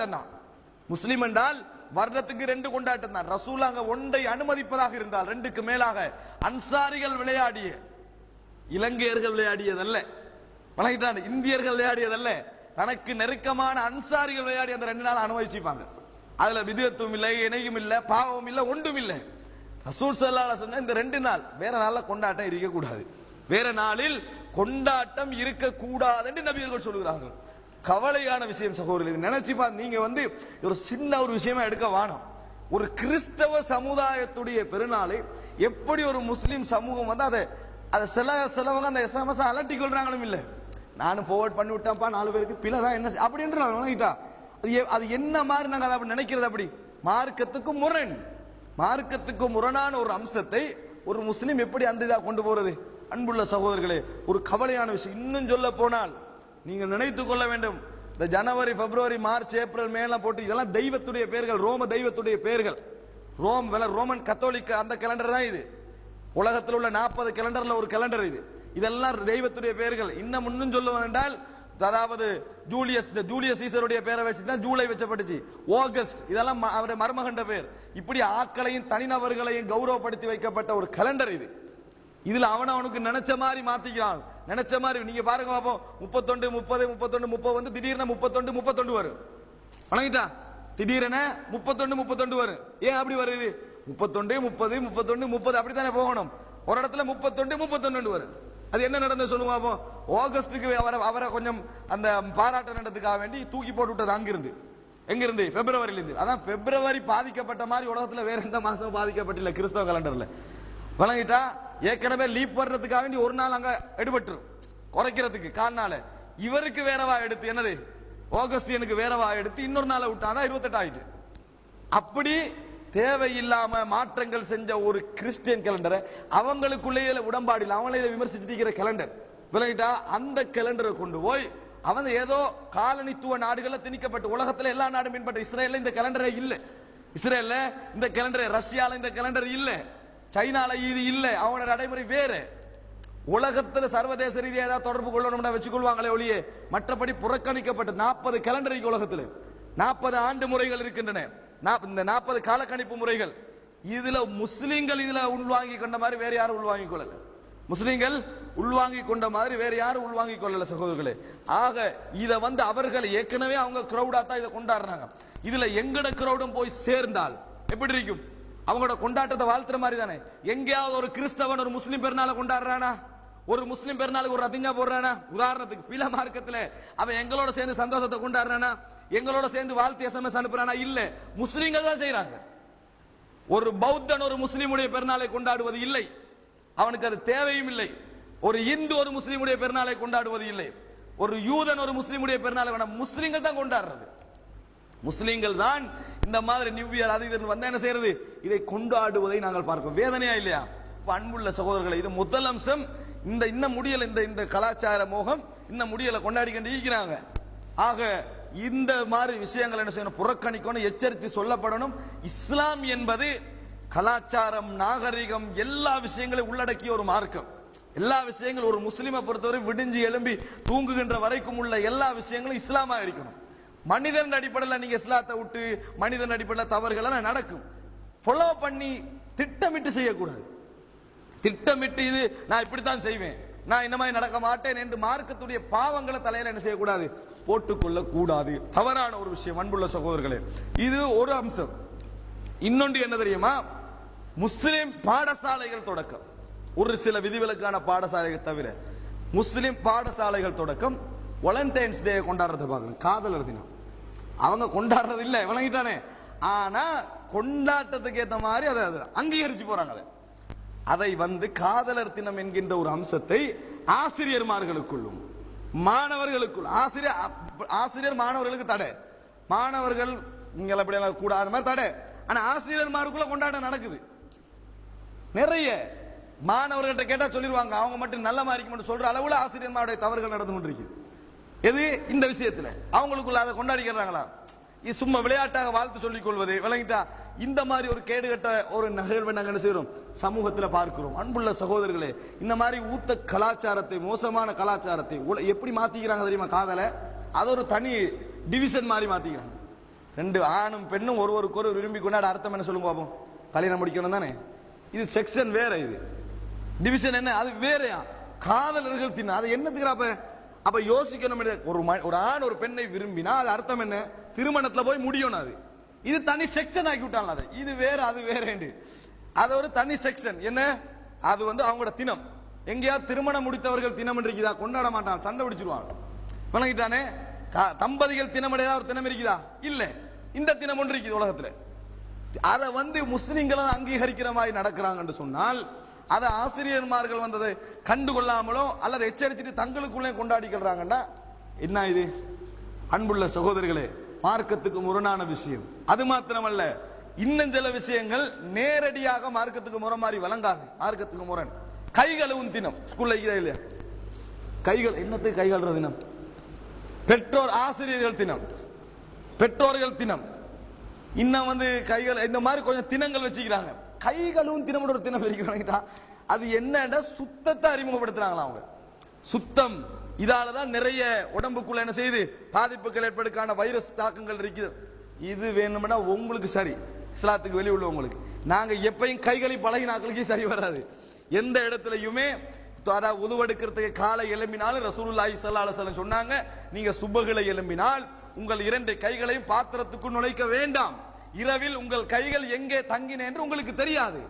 கொண்டாட்டம் தான். முஸ்லிம் என்றால் வருடத்துக்கு 2 கொண்டாட்டம் தான். ரசூல் அங்க ஒன்றை அனுமதிப்பதாக இருந்தால் 2க்கு மேலாக அன்சாரிகள் விளையாடிய, இலங்கையர்கள் விளையாடியதல்ல, இந்தியர்கள் விளையாடியதல்ல, தனக்கு நெருக்கமான அன்சாரிகள் விளையாடி அந்த 2 நாள் அனுமதிச்சுப்பாங்க. அதுல விதத்தும் இல்லை, இணையும் இல்லை, பாவம் இல்லை, ஒன்றும் இல்லை. ரசூல் ஸல்லல்லாஹு அலைஹி வஸல்லம் இந்த 2 நாள் வேற நாள்ல கொண்டாட்டம் இருக்கக்கூடாது, வேற நாளில் கொண்டாட்டம் இருக்கக்கூடாது என்று நபிகள் சொல்லுகிறார்கள். கவலையான விஷயம் சகோதரர்கள். நினைச்சு பார்த்து நீங்க ஒரு சின்ன ஒரு விஷயமா எடுக்க வேணும். ஒரு கிறிஸ்தவ சமுதாயத்துடைய பெருநாளை எப்படி ஒரு முஸ்லிம் சமூகம் அதை சிலவங்க அந்த எஸ்எம்எஸ் அலட்டி கொள்றாங்களும் இல்லை. நானும் ஃபார்வர்ட் பண்ணி விட்டேன்ப்பா 4 பேருக்கு பிழைதான் என்ன அப்படின்றாங்க. அது என்ன மாதிரி நாங்க அதை அப்படி நினைக்கிறது? அப்படி மார்க்கத்துக்கு முரணான ஒரு அம்சத்தை ஒரு முஸ்லிம் எப்படி அந்த இதா கொண்டு போறது? அன்புள்ள சகோதரர்களே, ஒரு கவலையான விஷயம். இன்னும் சொல்ல போனால் நீங்க நினைத்துக் கொள்ள வேண்டும், இந்த ஜனவரி, பிப்ரவரி, மார்ச், ஏப்ரல், மேல போட்டு இதெல்லாம் தெய்வத்துடைய பெயர்கள், ரோம தெய்வத்துடைய பெயர்கள். ரோமன் கத்தோலிக்க அந்த கேலண்டர் தான் இது. உலகத்தில் உள்ள 40 கேலண்டர்ல ஒரு கேலண்டர் இது. இதெல்லாம் தெய்வத்துடைய பெயர்கள். இன்னும் சொல்லுவது என்றால், அதாவது ஜூலியஸ் சீசருடைய பேரை வச்சு தான் ஜூலை வச்சப்பட்டுச்சு. ஆகஸ்ட் இதெல்லாம் அவருடைய மருமகண்ட பேர். இப்படி ஆக்களையும் தனிநபர்களையும் கௌரவப்படுத்தி வைக்கப்பட்ட ஒரு கேலண்டர் இது. இதுல அவனுக்கு நினைச்ச மாதிரி மாத்திக்கிறான். நினைச்ச மாதிரி நீங்க பாருங்க பாப்போம். 31 30 31 30 வந்து திடீர்னு 31 32 வரும். வணங்கிட்டா திடீரென 31 32 வரும். ஏன் அப்படி வருது? 31 30 31 30 அப்படித்தானே போகணும். ஒரு இடத்துல 31 31 வரும். அது என்ன நடந்தது சொல்லுங்க பாப்போம். ஆகஸ்டுக்கு அவரை கொஞ்சம் அந்த பாராட்ட நடத்துக்காக வேண்டி தூக்கி போட்டு விட்டது அங்கிருந்து. எங்கிருந்து? பிப்ரவரியிலிருந்து. அதான் பிப்ரவரி பாதிக்கப்பட்ட மாதிரி உலகத்துல வேற எந்த மாசமும் பாதிக்கப்பட்டில்லை கிறிஸ்தவ கேலண்டர்ல. வணங்கிட்டா ஏற்கனவே லீப் வர்றதுக்காக வேண்டி ஒரு நாள் அங்க எடுபட்டுரும் குறைக்கிறதுக்கு காரணால. இவருக்கு வேறவா எடுத்து என்னது ஆகஸ்ட் எனக்கு வேறவா எடுத்து இன்னொரு நாளை விட்டாதான் 28 ஆயிடுச்சு. அப்படி தேவையில்லாம மாற்றங்கள் செஞ்ச ஒரு கிறிஸ்டியன் கேலண்டரை அவங்களுக்குள்ளேயே உடன்பாடு இல்லை, அவங்களே இதை விமர்சிச்சிருக்கிற கேலண்டர் விலகிட்டா அந்த கேலண்டரை கொண்டு போய் அவன் ஏதோ காலனித்துவ நாடுகள்ல திணிக்கப்பட்டு உலகத்துல எல்லா நாடும் பின்பற்ற இஸ்ரேல்ல இந்த கேலண்டரே இல்லை. இஸ்ரேல்ல இந்த கேலண்டர், ரஷ்யால இந்த கேலண்டர் இல்லை, சைனால இது இல்லை. அவனோட நடைமுறை வேறு. உலகத்துல சர்வதேச ரீதியாக ஏதாவது தொடர்பு கொள்ளணும் வச்சுக்கொள்வாங்களே ஒழிய மற்றபடி புறக்கணிக்கப்பட்ட 40 கேலண்டர் உலகத்தில் 40 ஆண்டு முறைகள் இருக்கின்றன. இந்த 40 காலக்கணிப்பு முறைகள் இதுல முஸ்லிம்கள் இதுல உள்வாங்கி கொண்ட மாதிரி வேற யாரும் உள்வாங்கி கொள்ளல. முஸ்லிம்கள் உள்வாங்கி கொண்ட மாதிரி வேற யாரும் உள்வாங்கி கொள்ளல சகோதரர்களே. ஆக இத அவர்கள் ஏற்கனவே அவங்க கிரௌடா தான் இதை கொண்டாடுறாங்க. இதுல எங்கட கிரௌடும் போய் சேர்ந்தால் எப்படி இருக்கும்? அவங்களோட கொண்டாட்டத்தை வாழ்த்துற மாதிரி தானே. எங்கேயாவது ஒரு கிறிஸ்தவன் ஒரு முஸ்லிம் பெருநாளை கொண்டாடுறானா? ஒரு முஸ்லிம் பெருநாளுக்கு ஒரு ரத்திங்கா போடுறானா? உதாரணத்துக்கு பில மார்க்கத்துல அவன் எங்களோட சேர்ந்து சந்தோஷத்தை கொண்டாடுறானா? எங்களோட சேர்ந்து வாழ்த்து எஸ்எம்எஸ் அனுப்புறானா? இல்ல, முஸ்லிம்கள் தான் செய்யறாங்க. ஒரு பௌத்தன் ஒரு முஸ்லிமுடைய பெருநாளை கொண்டாடுவது இல்லை, அவனுக்கு அது தேவையும் இல்லை. ஒரு இந்து ஒரு முஸ்லிமுடைய பெருநாளை கொண்டாடுவது இல்லை. ஒரு யூதன் ஒரு முஸ்லிமுடைய பெருநாளை முஸ்லிம்கள் தான் கொண்டாடுறது. முஸ்லிம்கள் தான் இந்த மாதிரி நியூ இயர் அது இது வந்தா என்ன செய்யறது? இதை கொண்டாடுவதை நாங்கள் பார்க்கிறோம். வேதனையா இல்லையா? அன்புள்ள சகோதரர்களை, இது முதல் அம்சம். இந்த முடியல, இந்த கலாச்சார மோகம் இந்த முடியல கொண்டாடி கொண்டு இருக்கிறாங்க. ஆக இந்த மாதிரி விஷயங்கள் என்ன செய்யணும்? புறக்கணிக்கணும், எச்சரித்து சொல்லப்படணும். இஸ்லாம் என்பது கலாச்சாரம், நாகரிகம் எல்லா விஷயங்களையும் உள்ளடக்கிய ஒரு மார்க்கம். எல்லா விஷயங்களும் ஒரு முஸ்லிமை பொறுத்தவரை விடிஞ்சு எழும்பி தூங்குகின்ற வரைக்கும் உள்ள எல்லா விஷயங்களும் இஸ்லாமா இருக்கணும். மனிதன் அடிப்படையில் நீங்க இஸ்லாத்தை விட்டு மனிதன் அடிப்படையில் தவறுகள் எல்லாம் நடக்கும். ஃபாலோ பண்ணி திட்டமிட்டு செய்யக்கூடாது. திட்டமிட்டு இது நான் இப்படித்தான் செய்வேன், நான் இந்த மாதிரி நடக்க மாட்டேன் என்று மார்க்கத்துடைய பாவங்களை தலையில என்ன செய்யக்கூடாது? போட்டுக்கொள்ள கூடாது. தவறான ஒரு விஷயம். அன்புள்ள சகோதரர்களே, இது ஒரு அம்சம். இன்னொன்று என்ன தெரியுமா? முஸ்லிம் பாடசாலைகள் தொடக்கம், ஒரு சில விதிவிலக்கான பாடசாலைகள் தவிர முஸ்லிம் பாடசாலைகள் தொடக்கம் வாலண்டைன்ஸ் டே கொண்டாடுறத பாக்குறேன். காதலர் தினம் அவங்க கொண்டாடுறது இல்லை, விளங்கிட்டானே. ஆனா கொண்டாட்டத்துக்கு ஏற்ற மாதிரி அதை அங்கீகரிச்சு போறாங்க. அதை காதலர் தினம் என்கின்ற ஒரு அம்சத்தை ஆசிரியர்மார்களுக்குள்ளும் மாணவர்களுக்குள் ஆசிரியர் மாணவர்களுக்கு தடை, மாணவர்கள் நீங்கள் அப்படி கூடாத மாதிரி தடை. ஆனா ஆசிரியர்மாருக்குள்ள கொண்டாட்டம் நடக்குது. நிறைய மாணவர்கள்ட்ட கேட்டா சொல்லிடுவாங்க, அவங்க மட்டும் நல்ல மாதிரி சொல்ற அளவுல ஆசிரியர்மாருடைய தவறுகள் நடந்து கொண்டிருக்கு. எது? இந்த விஷயத்துல அவங்களுக்குள்ள அதை கொண்டாடிக்கிறாங்களா? இது சும்மா விளையாட்டாக வாழ்த்து சொல்லிக் கொள்வது, விளங்கிட்டா? இந்த மாதிரி ஒரு கேடுகட்ட ஒரு நிகழ்வை நாங்கள் என்ன செய்யறோம்? சமூகத்தில் பார்க்கிறோம். அன்புள்ள சகோதரர்களே, இந்த மாதிரி ஊத்த கலாச்சாரத்தை, மோசமான கலாச்சாரத்தை எப்படி மாத்திக்கிறாங்க தெரியுமா? காதலை அது ஒரு தனி டிவிஷன் மாதிரி மாத்திக்கிறாங்க. ரெண்டு ஆணும் பெண்ணும் ஒருவருக்கு ஒரு விரும்பி கொண்டாட அர்த்தம் என்ன சொல்லுங்க பாப்போம்? கல்யாணம் முடிக்கணும் தானே. இது செக்ஷன் வேற, இது டிவிஷன் என்ன, அது வேறையா. காதலர்கள் தினம் அது என்னத்துக்கு? அப்ப யோசிக்கணும். ஒரு ஆண் ஒரு பெண்ணை விரும்பினா அது அர்த்தம் என்ன? திருமணத்துல போய் முடியணும். அது இது தனி செக்ஷன் ஆக்கி விட்டாங்க. அது இது வேற அது வேற, அது ஒரு தனி செக்ஷன். என்ன அது அவங்களோட தினம். எங்கேயாவது திருமணம் முடித்தவர்கள் தினம் இருக்குதா? கொண்டாட மாட்டான், சண்டை பிடிச்சிருவாங்க. வணங்கிட்டானே. தம்பதிகள் தினம் ஒரு தினம் இருக்குதா? இல்ல. இந்த தினம் ஒன்று இருக்குது உலகத்துல. அதை முஸ்லிம்களும் அங்கீகரிக்கிற மாதிரி நடக்கிறாங்க சொன்னால் அதை ஆசிரியர்மார்கள் வந்ததை கண்டுகொள்ளாமலோ அல்லது எச்சரிச்சுட்டு தங்களுக்குள்ளே கொண்டாடிக்கிறாங்கன்னா என்ன இது? அன்புள்ள சகோதரர்களே, மார்க்கத்துக்கு முரணான விஷயம். அது மாத்திரமல்ல, இன்னும் சில விஷயங்கள் நேரடியாக மார்க்கத்துக்கு முரண் மாதிரி விளங்காது. மார்க்கத்துக்கு முரண் கை கழுவும் தினம் ஸ்கூல்ல இல்லையா? கைகள் என்னத்துக்கு கை கழுவுற தினம்? பெற்றோர் ஆசிரியர்கள் தினம், பெற்றோர்கள் தினம், இன்னும் கைகள் இந்த மாதிரி கொஞ்சம் தினங்கள் வச்சுக்கிறாங்க. கைகளும் தினம் ஒரு தினம் இருக்கிறாங்க. அது என்னடா? சுத்தத்தை அறிமுகப்படுத்துறாங்களா அவங்க. சுத்தம் இதாலதான் நிறைய உடம்புக்குள்ள என்ன செய்யுது? பாதிப்புகள் ஏற்படுக்கான வைரஸ் தாக்கங்கள் இருக்குது. இது வேணும்னா உங்களுக்கு சரி, இஸ்லாத்துக்கு வெளியே உள்ளவங்களுக்கு. நாங்க எப்பயும் கைகளை பழகினாக்களுக்கே சரி வராது. எந்த இடத்துலயுமே அதாவது உதுவெடுக்கிறதுக்கு காலை எழும்பினாலும் ரசூலுல்லாஹி ஸல்லல்லாஹு அலைஹி வஸல்லம் சொன்னாங்க, நீங்க சுபஹ்களை எழும்பினால் உங்கள் இரண்டு கைகளையும் பாத்திரத்துக்குள் நுழைக்க வேண்டாம். இரவில் உங்கள் கைகள் எங்கே தங்கின என்று உங்களுக்கு தெரியாது.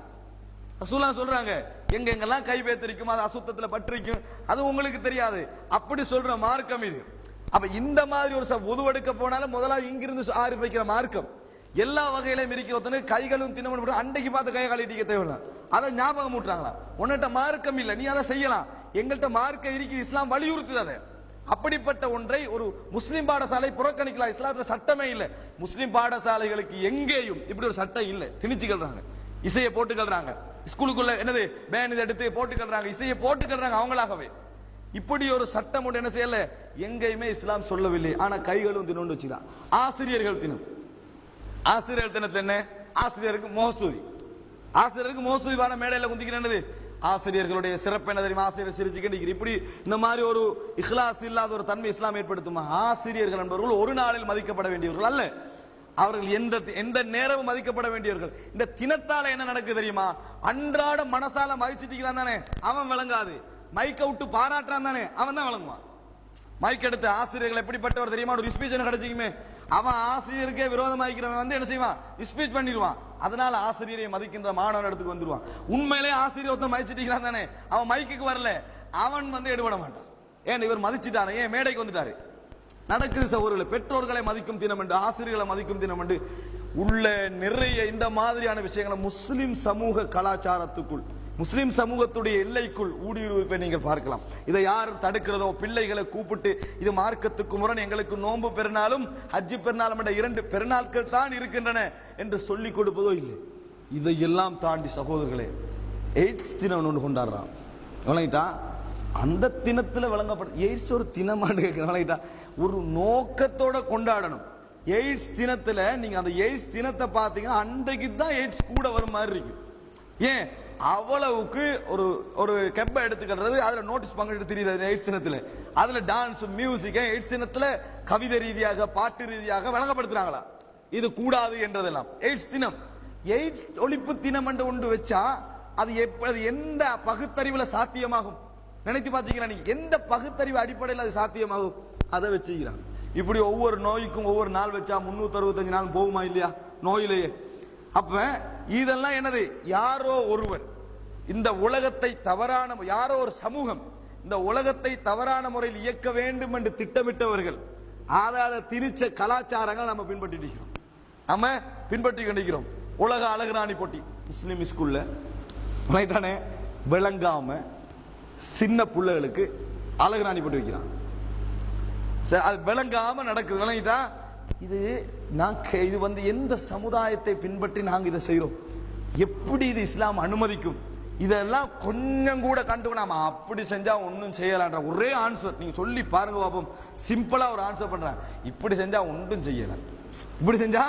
ரசூலுல்லாஹ் சொல்றாங்க, எங்கெங்கெல்லாம் கை பேத்திருக்கும், அது அசுத்தத்துல பற்றிருக்கும், அது உங்களுக்கு தெரியாது. அப்படி சொல்ற மார்க்கம் இது. அப்ப இந்த மாதிரி ஒரு உதுவெடுக்க போனாலும் முதலாவது இங்கிருந்து ஆரம்பிக்கிற மார்க்கம். எல்லா வகையிலையும் இருக்கிற கைகளும் தினமும் அன்றைக்கு பார்த்து கை காலிட்டிக்க தேவையில்லை. அதை ஞாபகம் ஊட்டுறாங்களா? உன்னிட்ட மார்க்கம் இல்லை, நீ அதை செய்யலாம். எங்கள்கிட்ட மார்க்கம் இருக்குது, இஸ்லாம் வலியுறுத்துது அதை. அப்படிப்பட்ட ஒன்றை ஒரு முஸ்லிம் பாடசாலை புறக்கணிக்கலாம். இஸ்லாத்துல சட்டமே இல்லை. முஸ்லிம் பாடசாலைகளுக்கு எங்கேயும் இப்படி ஒரு சட்டம் இல்லை. திணிச்சுக்கிறாங்க, இசையை போட்டுக்கிறாங்க, ஸ்கூலுக்குள்ள என்னது பேன் இதை எடுத்து போட்டுக்கிறாங்க, இசையை போட்டுக்கிறாங்க அவங்களாகவே. இப்படி ஒரு சட்டம் ஒன்று என்ன செய்யல, எங்கேயுமே இஸ்லாம் சொல்லவில்லை. ஆனா கைகளும் தினம் வச்சுக்கலாம். ஆசிரியர்கள் தினம், ஆசிரியர் தினத்துல என்ன? ஆசிரியருக்கு மோசூதி, ஆசிரியருக்கு மோசூதிவான மேடையில குந்திக்கிறது. ஆசிரியர்களுடைய சிறப்பு என்ன தெரியுமா? ஆசிரியர் சிரிச்சுக்கிட்டு இப்படி இந்த மாதிரி ஒரு இஹ்லாஸ் இல்லாத ஒரு தன்மை இஸ்லாம் ஏற்படுத்துமா? ஆசிரியர்கள் என்பவர்கள் ஒரு நாளில் மதிக்கப்பட வேண்டியவர்கள் அல்ல. அவர்கள் எந்த நேரமும் மதிக்கப்பட வேண்டியவர்கள். இந்த தினத்தால என்ன நடக்குது தெரியுமா? அன்றாட மனசால மதிச்சுட்டிக்கிறான் தானே அவன் விளங்காது. மைக்க விட்டு பாராட்டுறான் தானே அவன் தான் விளங்குவான். மைக் எடுத்து ஆசிரியர்கள் எப்படிப்பட்டவர் தெரியுமா? ஒரு ஸ்பீச் கிடைச்சிக்குமே, அவன் ஆசிரியருக்கே விரோதமாக்கிறவன் என்ன செய்வான்? ஸ்பீச் பண்ணிடுவான். அதனால ஆசிரியரை மதிக்கின்ற மாணவன் இடத்துக்கு வந்துருவான். உண்மையிலே ஆசிரியர் ஒருத்தன் மதிச்சுட்டிக்கிறான் தானே, அவன் மைக்கு வரல, அவன் எடுபட மாட்டான். ஏன் இவர் மதிச்சுட்டாரு, ஏன் மேடைக்கு வந்துட்டாரு. நடக்குது சகோதரர்களே. பெற்றோர்களை மதிக்கும் தினம் என்று, ஆசிரியர்களை மதிக்கும் தினம் என்று உள்ள நிறைய இந்த மாதிரியான விஷயங்களை முஸ்லிம் சமூக கலாச்சாரத்துக்குள், முஸ்லிம் சமூகத்துடைய எல்லைக்குள் ஊடுருவதை நீங்கள் பார்க்கலாம். இதை யார் தடுக்கிறதோ? பிள்ளைகளை கூப்பிட்டு இது மார்க்கத்துக்கு முரண், எங்களுக்கு நோன்பு பெருநாளும் ஹஜ்ஜு பெருநாளும் என்ற 2 பெருநாட்கள் தான் இருக்கின்றன என்று சொல்லிக் கொடுப்பதோ இல்லை. இதையெல்லாம் தாண்டி சகோதரர்களே, எய்ட்ஸ் தினம் ஒன்று கொண்டாடுறான். விளங்கிட்டா? அந்த தினத்தில் விளங்கப்பட எய்ட்ஸ் ஒரு தினமானு கேட்கிறா. ஒரு நோக்கத்தோட கொண்டாடணும். எய்ட்ஸ் தினத்துல நீங்க அந்த எய்ட்ஸ் தினத்தை பார்த்தீங்கன்னா அன்றைக்கு தான் எய்ட்ஸ் கூட வரும் மாதிரி இருக்கு. ஏன் அவ்வளவுக்கு ஒரு ஒரு கெப்பை எடுத்துக்கிறது, அதுல நோட்டீஸ் பங்கிட்டு தெரியுது எய்ட்ஸ் தினத்துல. அதுல டான்ஸ், மியூசிக், எய்ட்ஸ் தினத்துல கவிதை ரீதியாக பாட்டு ரீதியாக வழங்கப்படுத்துறாங்களா? இது கூடாது என்றதெல்லாம். எய்ட்ஸ் தினம், எய்ட்ஸ் ஒழிப்பு தினம் என்று ஒன்று வச்சா அது எந்த பகுத்தறிவுல சாத்தியமாகும்? நினைத்து பாத்தீங்களா நீங்க? எந்த பகுத்தறிவு அடிப்படையில் அது சாத்தியமாகும்? அதை வச்சுக்கிறாங்க. இப்படி ஒவ்வொரு நோய்க்கும் ஒவ்வொரு நாள் வச்சா 365 நாள் போகுமா இல்லையா நோயிலேயே? அப்ப இதெல்லாம் என்னது? யாரோ ஒருவர் இந்த உலகத்தை தவறான, யாரோ ஒரு சமூகம் இந்த உலகத்தை தவறான முறையில் இயக்க வேண்டும் என்று திட்டமிட்டவர்கள் அதை திரிச்ச கலாச்சாரங்கள் நம்ம பின்பற்றிட்டு இருக்கிறோம். நம்ம பின்பற்றி கொண்டிருக்கிறோம். உலக அழகுராணி போட்டி முஸ்லிம் ஸ்கூல்ல ரைட்டானே விளங்காம சின்ன பிள்ளைகளுக்கு அழகுராணி போட்டு வைக்கிறான். அது விளங்காம நடக்குது. விளங்கிட்டா? இது எந்த சமுதாயத்தை பின்பற்றி நாங்க இதை செய்யறோம்? எப்படி இது இஸ்லாம் அனுமதிக்கும்? இதெல்லாம் கொஞ்சம் கூட கண்டு நாம அப்படி செஞ்சா ஒன்னும் செய்யலான்ற ஒரே ஆன்சர் நீங்க சொல்லி பாருங்க பாப்போம். சிம்பிளா ஒரு ஆன்சர் பண்றேன். இப்படி செஞ்சா ஒன்றும் செய்யல, இப்படி செஞ்சா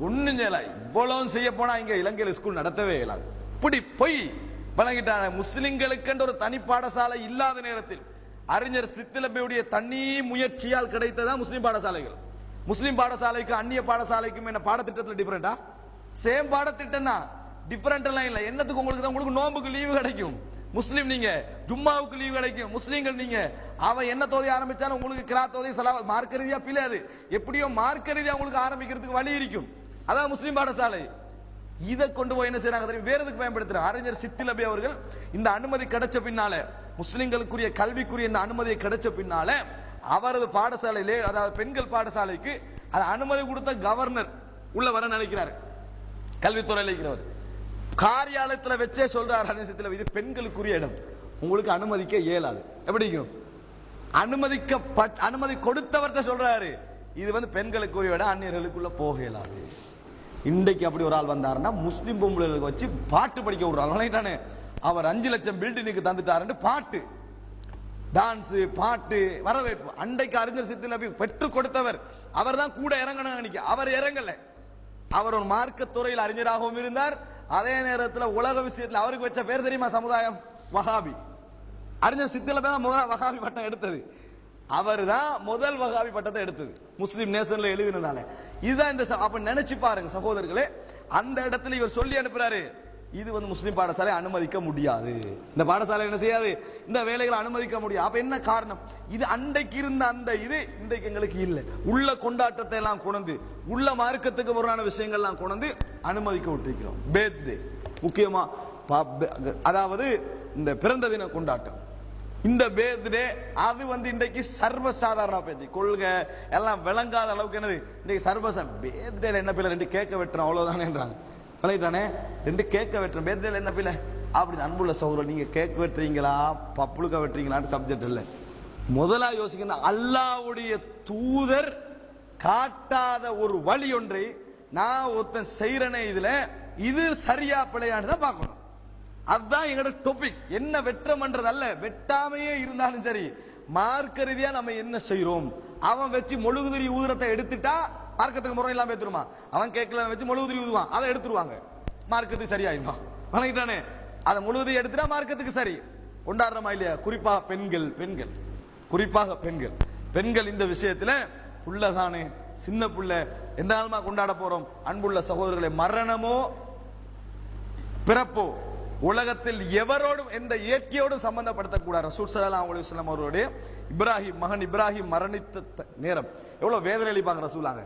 ஒன்னும் செய்யல. இவ்வளவு செய்ய போனா இங்க இலங்கையில் ஸ்கூல் நடத்தவே இயலாது. இப்படி போய் வழங்கிட்டாங்க. முஸ்லிம்களுக்கு ஒரு தனி பாடசாலை இல்லாத நேரத்தில் அறிஞர் சித்திலபையுடைய தனி முயற்சியால் கிடைத்ததா முஸ்லிம் பாடசாலைகள். முஸ்லிம் பாடசாலைக்கும் அந்நிய பாடசாலைக்கும் என்ன பாடத்திட்டத்தில் டிஃபரெண்டா? சேம் பாடத்திட்டம் தான், டிஃபரெண்ட் எல்லாம் இல்ல. என்னத்துக்கு உங்களுக்கு தான், உங்களுக்கு நோம்புக்கு லீவு கிடைக்கும். முஸ்லீம் நீங்க ஜும்மாவுக்கு லீவு கிடைக்கும். முஸ்லீம்கள் நீங்க அவன் என்ன தொகை ஆரம்பிச்சாலும் உங்களுக்கு கிராத் தொகை சலாவத் மார்க்க ரீதியா பிழையாது, எப்படியோ மார்க்க ரீதியா உங்களுக்கு ஆரம்பிக்கிறதுக்கு வழி இருக்கும். அதான் முஸ்லீம் பாடசாலை. இதை கொண்டு போய் என்ன செய்யறாங்க தெரியும், வேற எதுக்கு பயன்படுத்துறாங்க. அறிஞர் சித்திலபி அவர்கள் இந்த அனுமதி கிடைச்ச பின்னால, முஸ்லிம்களுக்குரிய கல்விக்குரிய இந்த அனுமதியை கிடைச்ச பின்னால அவரது பாடசாலையிலே, அதாவது பெண்கள் பாடசாலைக்கு அது அனுமதி கொடுத்த கவர்னர் உள்ள வர நினைக்கிறார். கல்வித்துறையில் இருக்கிறவர் காரியாலயத்தில் வச்சே சொல்றார், இது பெண்களுக்குரிய இடம், உங்களுக்கு அனுமதிக்க இயலாது. எப்படிக்கும் அனுமதி கொடுத்தவர்கிட்ட சொல்றாரு, இது பெண்களுக்குரிய இடம், அந்நியர்களுக்குள்ள போக இயலாது. இன்றைக்கு அப்படி ஒரு ஆள் வந்தாருன்னா முஸ்லிம் பொம்பளைகளுக்கு வச்சு பாட்டு படிக்க விடுறாங்க. அவர் 5 லட்சம் பில்டினுக்கு தந்துட்டாரு, பாட்டு டான்ஸ் பாட்டு வரவேற்பு. அன்றைக்கு அறிஞர் சித்திலபி பெற்றுக் கொடுத்தவர், அவர் தான் கூட இறங்கணும். அவர் இறங்கல. அவர் ஒரு மார்க்க துறையில் அறிஞராகவும் இருந்தார். அதே நேரத்தில் உலக விஷயத்தில் அவருக்கு வச்ச பேர் தெரியுமா, சமுதாயம் வஹாபி. அறிஞர் சித்திலபி தான் முதல் வஹாபி பட்டம் எடுத்தது. அவர் தான் முதல் வஹாபி பட்டத்தை எடுத்தது, முஸ்லிம் நேஷன்ல எழுதினதால. இதுதான் இந்த அப்ப நினைச்சு பாருங்க சகோதரர்களே, அந்த இடத்துல இவர் சொல்லி அனுப்புறாரு, இது முஸ்லிம் பாடசாலை அனுமதிக்க முடியாது, இந்த பாடசாலை என்ன செய்யாது, இந்த வேலைகளை அனுமதிக்க முடியாது. அப்ப என்ன காரணம், இது அன்றைக்கு இருந்த அந்த இது இன்றைக்கு எங்களுக்கு இல்லை. உள்ள கொண்டாட்டத்தை எல்லாம் கொண்டு, உள்ள மார்க்கத்துக்கு முரணான விஷயங்கள் எல்லாம் கொண்டு அனுமதிக்க விட்டிருக்கிறோம். பேர்த்டே முக்கியமா, அதாவது இந்த பிறந்த தின கொண்டாட்டம், இந்த பேர்த்டே அது இன்றைக்கு சர்வசாதாரண பேச்சு, கொள்கை எல்லாம் விளங்காத அளவுக்கு என்னது இன்றைக்கு சர்வசாதாரண. பேர்த்டே என்ன பிள்ளை 2 கேக்க வெட்டுறோம் அவ்வளவுதானேன்றாங்க. விளையாட்டானே 2 கேக்க வெட்டுறோம், பேர்த்டே என்ன பிள்ளை அப்படின்னு. அன்புள்ள சகோதரர், நீங்க கேக் வெட்டுறீங்களா பப்புளுக்கா வெட்டுறீங்களான்னு சப்ஜெக்ட் இல்லை. முதலா யோசிக்கணும், அல்லாஹ்வுடைய தூதர் காட்டாத ஒரு வழி ஒன்றை நான் ஒருத்தன் செய்யறனே, இதுல இது சரியா பிழையான்னு தான் பார்க்கணும். அதுதான் எங்களோட டாபிக். என்ன வெற்றம்ன்றது அல்ல, வெட்டாமையே இருந்தாலும் சரி மார்க்க ரீதியா நம்ம என்ன செய்யறோம். அவன் வச்சு மொழுகுதிரி ஊதுறத்தை எடுத்துட்டா மார்க்கத்துக்கு முறை இல்லாம எடுத்துருமா, அவன் கேட்கல வச்சு மொழுகுதிரி ஊதுவான், அதை எடுத்துருவாங்க, மார்க்கத்துக்கு சரியாயிருமா. வணங்கிட்டானே, அதை முழுவதும் எடுத்துட்டா மார்க்கத்துக்கு சரி. கொண்டாடுறமா இல்லையா? குறிப்பாக பெண்கள் குறிப்பாக பெண்கள் இந்த விஷயத்துல புள்ளதானே, சின்ன புள்ள எந்த நாளுமா கொண்டாட போறோம். அன்புள்ள சகோதரர்களை, மரணமோ பிறப்போ உலகத்தில் எவரோடும் எந்த இயற்கையோடும் சம்பந்தப்படுத்தக்கூடாது. ரசூல் ஸல்லல்லாஹு அலைஹி வஸல்லம் அவருடைய மகன் இப்ராஹிம் மரணித்த நேரம் எவ்வளவு வேதனை அளிப்பாங்க ரசூலாங்க.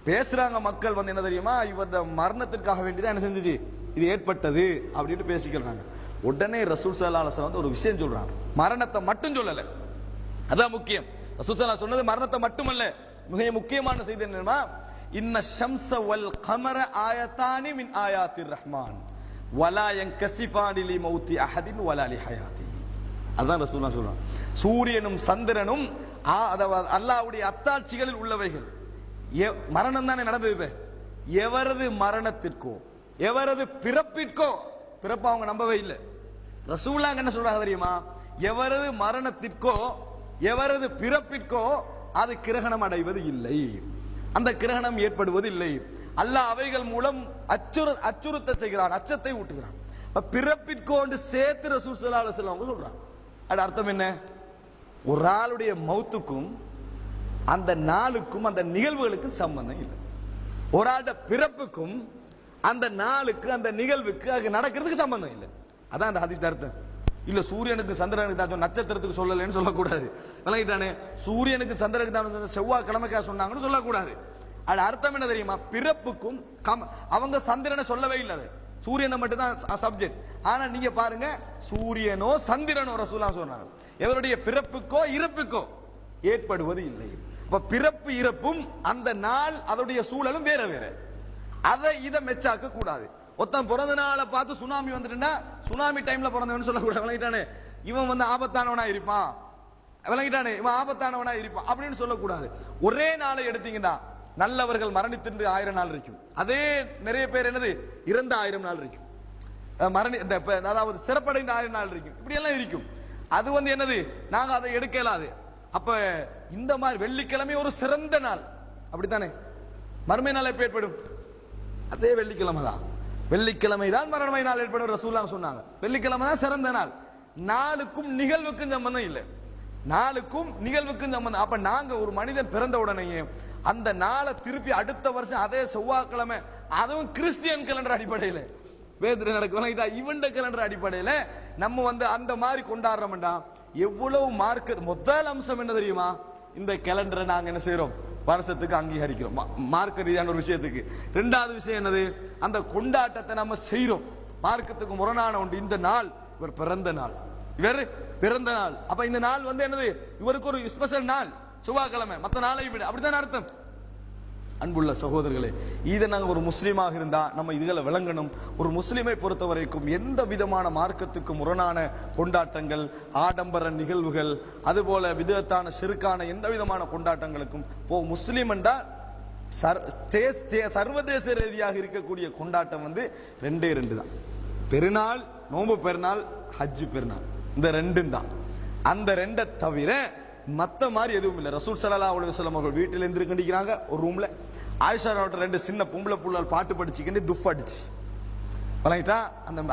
பேசுறாங்க மக்கள் என்ன தெரியுமா, இவருடைய மரணத்திற்காக வேண்டிதான் என்ன செஞ்சுச்சு இது ஏற்பட்டது அப்படின்னு பேசிக்கிறாங்க. உடனே ரசூல் ஸல்லல்லாஹு அலைஹி வஸல்லம் ஒரு விஷயம் சொல்றாங்க, மரணத்தை மட்டும் சொல்லல, அதான் முக்கியம். ரசூல் ஸல்லல்லாஹு சொன்னது மரணத்தை மட்டுமல்ல, மிக முக்கியமான செய்தி என்னன்னா, இன்ன ஷம்ஸ வல் கமர ஆயத்தானி மின் ஆயாத்திர் ரஹ்மான் வலா யன்கஸிஃபானி லி மௌத்தி அஹதின் வலா லி ஹயாத்தி. அதான் ரசூலுல்லாஹ் சொல்றாங்க, சூரியனும் சந்திரனும் அல்லாஹ்வுடைய அத்தாட்சிகளில் உள்ளவைகள். மரணம் தானே நடந்தது, எவரது மரணத்திற்கோ எவரது பிறப்பிற்கோ, பிறப்ப அவங்க நம்பவே இல்லை. ரசூலுல்லாஹ் என்ன சொல்றாங்க தெரியுமா, எவரது மரணத்திற்கோ எவரது பிறப்பிற்கோ அது கிரகணம் அடைவது இல்லை, அந்த கிரகணம் ஏற்படுவது இல்லை. அல்லாஹ் அவைகள் மூலம் அச்சுறுத்த செய்கிறான், அச்சத்தை ஊட்டுகிறான். பிறப்பிற்கொண்டு சேர்த்து ரசூல் ஸல்லல்லாஹு அலைஹி வஸல்லம் சொல்றாங்க. அது அர்த்தம் என்ன, ஒரு ஆளுடைய மௌத்துக்கும் அந்த நாளுக்கும் அந்த நிகழ்வுகளுக்கும் சம்பந்தம் இல்லை. ஒரு ஆளுடைய பிறப்புக்கும் அந்த நாளுக்கு அந்த நிகழ்வுக்கு அது நடக்கிறதுக்கு சம்பந்தம் இல்லை. அதான் அந்த ஹதீஸ் அர்த்தம். இல்ல சூரியனுக்கு சந்திரனுக்கு தான் நட்சத்திரத்துக்கு சொல்லலன்னு சொல்லக்கூடாது. விளங்கிட்டானே, சூரியனுக்கு சந்திரனுக்கு தான் செவ்வாய் கிழமைக்கா சொன்னாங்கன்னு சொல்லக்கூடாது. அது அர்த்தம் என்ன தெரியுமா, பிறப்புக்கும் அவங்க சந்திரனை சொல்லவே இல்லை, சூரியனை மட்டும் தான் சப்ஜெக்ட். ஆனா நீங்க பாருங்க, சூரியனோ சந்திரனோ ரசூலுல்லாஹ் சொன்னாங்க, எவருடைய பிறப்புக்கோ இறப்புக்கோ ஏற்படுவது இல்லை. அப்ப பிறப்பு இறப்பும் அந்த நாள் அதோடைய சூழலும் வேற வேற, அதை இதை மெச்சாக்க கூடாது. ஒருத்தன் பிறந்த நாளை பார்த்து சுனாமி வந்துட்டுன்னா சுனாமி டைம்ல பிறந்தவன் சொல்லக்கூடாது. விளங்கிட்டானே, இவன் ஆபத்தானவனா இருப்பான், விளங்கிட்டானே இவன் ஆபத்தானவனா இருப்பான் அப்படின்னு சொல்லக்கூடாது. ஒரே நாளை எடுத்தீங்கன்னா நல்லவர்கள் மரணித்து 1000 நாள் இருக்கும், அதே நிறைய பேர் என்னது இறந்த 1000 நாள் இருக்கும், அதாவது சிறப்படைந்த 1000 நாள் இருக்கும், இப்படி எல்லாம் இருக்கும். அது என்னது, நாங்க அதை எடுக்கலாது. அப்ப இந்த மாதிரி வெள்ளிக்கிழமை ஒரு சிறந்த நாள், அப்படித்தானே? மறுமை நாள் எப்ப ஏற்படும்? அதே வெள்ளிக்கிழமை தான், வெள்ளிக்கிழமை தான் மறுமை நாள் ஏற்படும் ரசூலுல்லாஹ் சொன்னாங்க. வெள்ளிக்கிழமை தான் சிறந்த நாள். நாளுக்கும் நிகழ்வுக்கும் சம்பந்தம் இல்லை. நாளுக்கும் நிகழ்வுக்கும் சம்பந்தம். அப்ப நாங்க ஒரு மனிதன் பிறந்த உடனேயே அந்த நாளை திருப்பி அடுத்த வருஷம் அதே செவ்வாய்க்கிழமை, அதுவும் கிறிஸ்டியன் கேலண்டர் அடிப்படையில் வேதிரை நடக்க இவண்ட கேலண்டர் அடிப்படையில் நம்ம அந்த மாதிரி கொண்டாடுறோம்டா. எவ்வளவு மார்க்க முதல் அம்சம் என்ன தெரியுமா? இந்த கேலண்டரை நாங்க என்ன செய்யறோம்? வருஷத்துக்கு அங்கீகரிக்கிறோம், மார்க்க ரீதியான ஒரு விஷயத்துக்கு. இரண்டாவது விஷயம் என்னது? அந்த கொண்டாட்டத்தை நம்ம செய்யறோம். மார்க்கத்துக்கு முரணான ஒன்று. இந்த நாள் இவர் பிறந்த நாள், இவர் பிறந்த நாள். அப்ப இந்த நாள் என்னது? இவருக்கு ஒரு ஸ்பெஷல் நாள், செவ்வாய்க்கிழமை, மற்ற நாளை விட. அப்படித்தான் அர்த்தம். அன்புள்ள சகோதரர்களே, இதை நாங்கள் ஒரு முஸ்லீமாக இருந்தா நம்ம இதுகளை விளங்கணும். ஒரு முஸ்லீமை பொறுத்த வரைக்கும் எந்த விதமான மார்க்கத்துக்கு முரணான கொண்டாட்டங்கள், ஆடம்பர நிகழ்வுகள், அதுபோல விதத்தான சிறுக்கான எந்த விதமான கொண்டாட்டங்களுக்கும் முஸ்லீம் என்றால் சர்வதேச ரீதியாக இருக்கக்கூடிய கொண்டாட்டம் ரெண்டே ரெண்டு தான். பெருநாள், நோன்பு பெருநாள், ஹஜ் பெருநாள், இந்த ரெண்டும் தான். அந்த ரெண்டை தவிர மத்த மாதிரி எதுவும் இல்லை. ரசூல் ஸல்லல்லாஹு அலைஹி வஸல்லம் அவர்கள் வீட்டில் இருந்திருக்கிறாங்க ஒரு ரூம்ல. ஆயிஷா ரெண்டு சின்ன பொம்பளை புள்ளால் பாட்டு படிச்சுக்கிட்டு துஃப் அடிச்சு பழகிட்டா.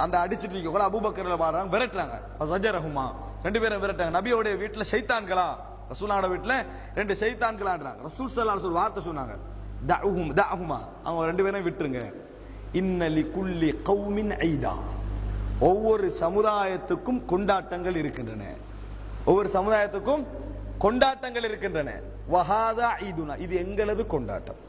அந்த அடிச்சுட்டு இருக்க கூட அபூபக்கர்ல பாடுறாங்க, விரட்டுறாங்க. சஜரஹுமா, ரெண்டு பேரும் விரட்டாங்க. நபியோடைய வீட்டுல ஷைத்தான்களா, ரசூலோட வீட்டுல ரெண்டு ஷைத்தான்களான்றாங்க. ரசூல் ஸல்லல்லாஹு அலைஹி வஸல்லம் வார்த்தை சொன்னாங்க, தஅஹுமா, அவங்க ரெண்டு பேரையும் விட்டுருங்க. இன்னலி குல்லி கௌமின் ஐதா, ஒவ்வொரு சமுதாயத்துக்கும் கொண்டாட்டங்கள் இருக்கின்றன. ஒவ்வொரு சமுதாயத்துக்கும் கொண்டாட்டங்கள் இருக்கின்றன. வஹாதா ஈதுனா, இது எங்களது கொண்டாட்டம்.